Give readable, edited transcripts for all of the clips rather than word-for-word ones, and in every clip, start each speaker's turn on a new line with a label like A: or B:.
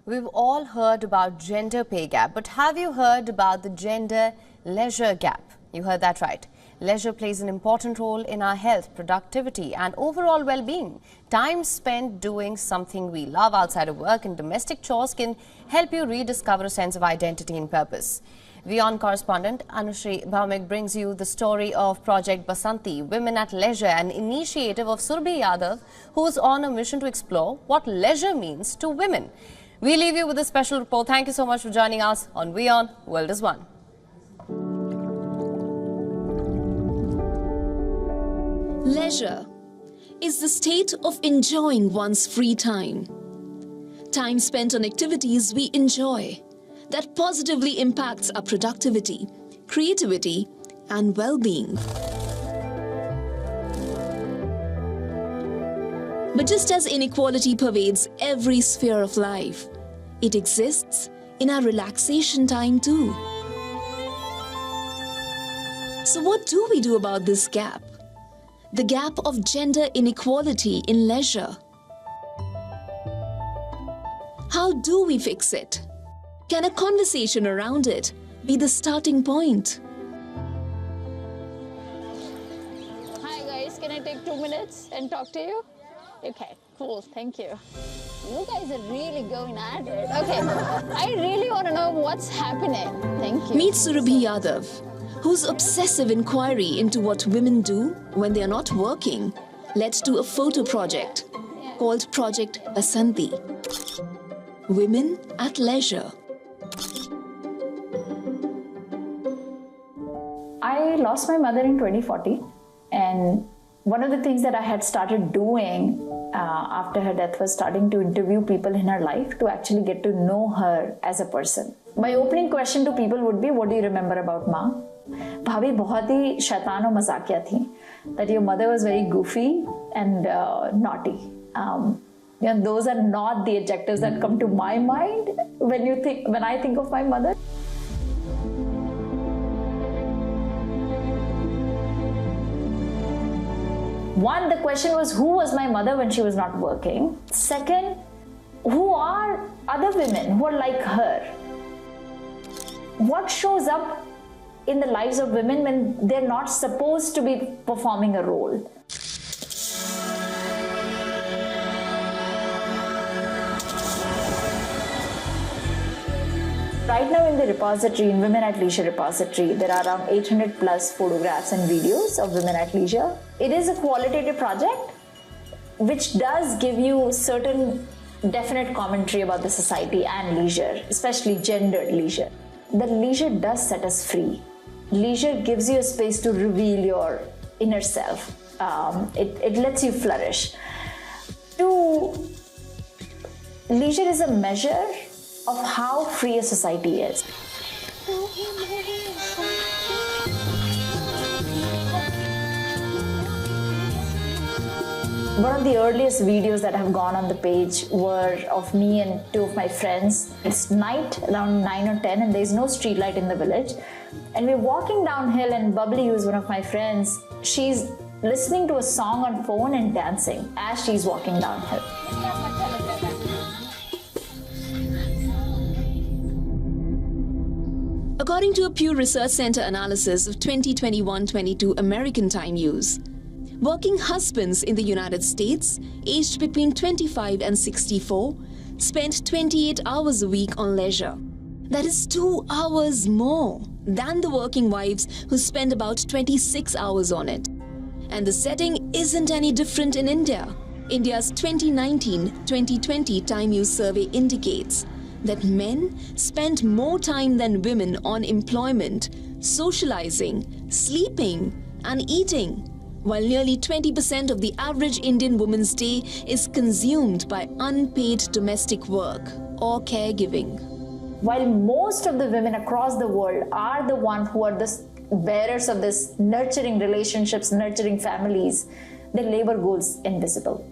A: We've all heard about gender pay gap, but have you heard about the gender leisure gap? You heard that right. Leisure plays an important role in our health, productivity and overall well-being. Time spent doing something we love outside of work and domestic chores can help you rediscover a sense of identity and purpose. WION correspondent Anushri Bhaumik brings you the story of Project Basanti, Women at Leisure, an initiative of Surabhi Yadav, who is on a mission to explore what leisure means to women. We leave you with a special report. Thank you so much for joining us on WION World is One.
B: Leisure is the state of enjoying one's free time. Time spent on activities we enjoy that positively impacts our productivity, creativity and well-being. But just as inequality pervades every sphere of life, it exists in our relaxation time too. So what do we do about this gap? The gap of gender inequality in leisure. How do we fix it? Can a conversation around it be the starting point?
C: Hi guys, can I take 2 minutes and talk to you? Okay, cool, thank you. You guys are really going at it. Okay, I really want to know what's happening. Thank you.
B: Meet Surabhi Yadav, whose obsessive inquiry into what women do when they are not working led to a photo project called Project Basanti. Women at Leisure.
C: I lost my mother in 2014, and one of the things that I had started doing after her death was starting to interview people in her life to actually get to know her as a person. My opening question to people would be, what do you remember about Ma? Bhabi बहुत ही शैतान और मजाकिया थी. That your mother was very goofy and naughty. Those are not the adjectives that come to my mind when I think of my mother. One, the question was, who was my mother when she was not working? Second, who are other women who are like her? What shows up in the lives of women when they're not supposed to be performing a role? Right now in the repository, in Women at Leisure repository, there are around 800 plus photographs and videos of women at leisure. It is a qualitative project which does give you certain definite commentary about the society and leisure, especially gendered leisure. The leisure does set us free. Leisure gives you a space to reveal your inner self. It lets you flourish. Leisure is a measure of how free a society is. One of the earliest videos that have gone on the page were of me and two of my friends. It's night, around 9 or 10, and there's no street light in the village. And we're walking downhill, and Bubbly, who's one of my friends, she's listening to a song on phone and dancing as she's walking downhill.
B: According to a Pew Research Center analysis of 2021-22 American time use, working husbands in the United States, aged between 25 and 64, spent 28 hours a week on leisure. That is 2 hours more than the working wives who spend about 26 hours on it. And the setting isn't any different in India. India's 2019-2020 time use survey indicates that men spend more time than women on employment, socializing, sleeping and eating, while nearly 20% of the average Indian woman's day is consumed by unpaid domestic work or caregiving.
C: While most of the women across the world are the ones who are the bearers of this nurturing relationships, nurturing families, their labor goes invisible.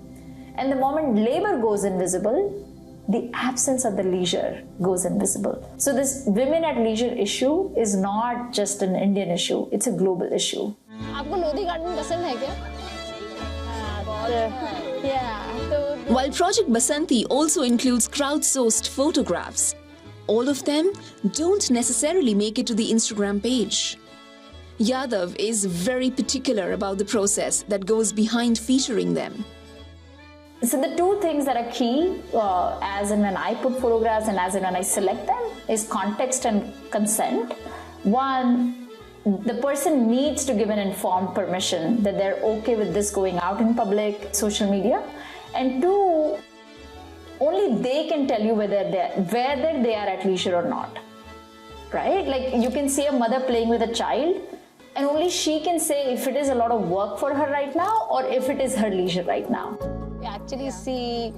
C: And the moment labor goes invisible, the absence of the leisure goes invisible. So this women at leisure issue is not just an Indian issue, it's a global issue.
D: आपको Lodhi garden पसंद है क्या? बहुत
B: While Project Basanti also includes crowdsourced photographs, all of them don't necessarily make it to the Instagram page. Yadav is very particular about the process that goes behind featuring them.
C: So the two things that are key, as and when I put photographs and as and when I select them, is context and consent. One, the person needs to give an informed permission that they're okay with this going out in public, social media. And two, only they can tell you whether they are at leisure or not, right? Like you can see a mother playing with a child and only she can say if it is a lot of work for her right now or if it is her leisure right now.
D: You actually see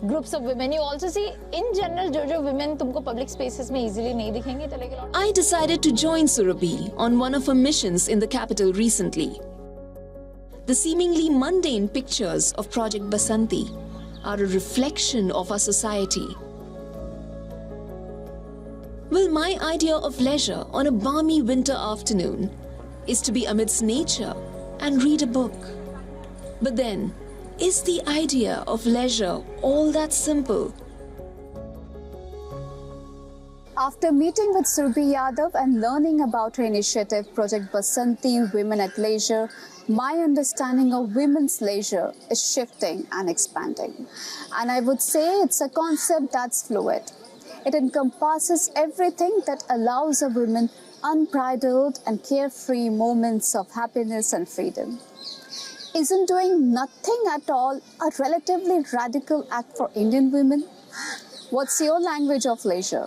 D: groups of women. You also see, in general, जो women तुमको public spaces में easily नहीं दिखेंगे. तो like a lot.
B: I decided to join Surabhi on one of her missions in the capital recently. The seemingly mundane pictures of Project Basanti are a reflection of our society. Well, my idea of leisure on a balmy winter afternoon is to be amidst nature and read a book. But then, is the idea of leisure all that simple?
E: After meeting with Surabhi Yadav and learning about her initiative, Project Basanti, Women at Leisure, my understanding of women's leisure is shifting and expanding. And I would say it's a concept that's fluid. It encompasses everything that allows a woman unbridled and carefree moments of happiness and freedom. Isn't doing nothing at all a relatively radical act for Indian women? What's your language of leisure?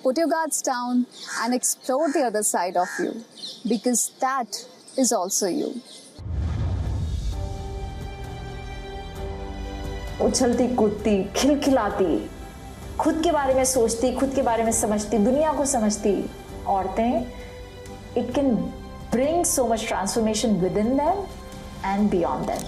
E: Put your guards down and explore the other side of you, because that is also you.
C: उछलती कूदती, खिलखिलाती, खुद के बारे में सोचती, खुद के बारे में समझती, दुनिया को समझती औरतें, it can bring so much transformation within them and beyond them.